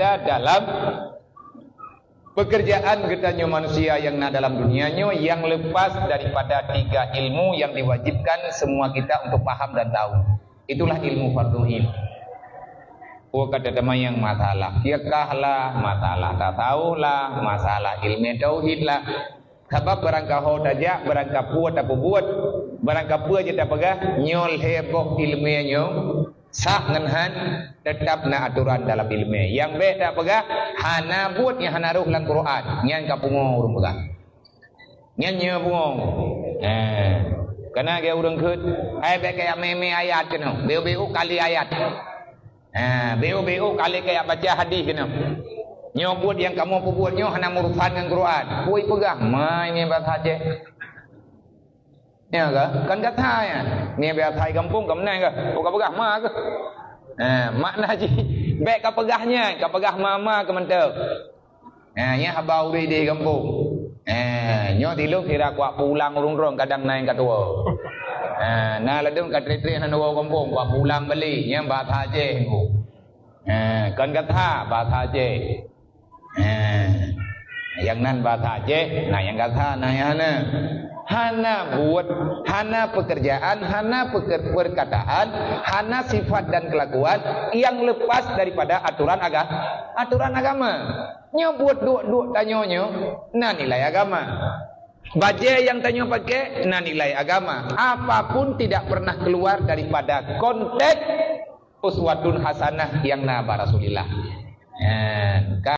ada dalam pekerjaan getanya manusia yang dalam dunianya, yang lepas daripada 3 ilmu yang diwajibkan semua kita untuk paham dan tahu. Itulah ilmu fardhu ain. Oh, kata teman yang masalah fiqh lah, masalah tasawuf lah, masalah ilmu tauhid lah. Sebab barangkah tajak, barangkah puat apa buat, barangkah puat je tak pegah, nyol heboh ilmunya, sah ngenhan, tetap na aturan dalam ilmu. Yang baik tak pegah, hana buat yang hana ruh dalam Quran, nyan kapungo urung pegah. Nyan nyebungo. Kena dia urung kut, ai baik kayak meme ayat kena, beu-beu kali ayat. Beu-beu kali kayak baca hadis kena. Nyobut yang kamu buatnya hanya urusan dengan Quran. Kui pegah, mai ni bahasa Aceh. Ya ke? Kan kata ya. Ni bahasa kampung kamnai ke? Bukan pegah ma ke? Makna ji. Baik ka pegahnya, ka pegah mama ke mentek. Nya habau di kampung. Nyo tilu kira kuat pulang urung-urung kadang naik kat tua. Nah ledung kat tri-tri hana dua kampung kuat pulang beli nya bahasa Aceh ku. Kan kata bahasa Aceh. Yang nan bahasa Aceh, nah yang kata nah hana buat, hana pekerjaan, hana perkataan, hana sifat dan kelakuan yang lepas daripada aturan agama. Nyebut duk tanyonyo, nah nilai agama. Baca yang tanya pakai, nah nilai agama. Apapun tidak pernah keluar daripada konteks uswatun hasanah yang naba Rasulillah.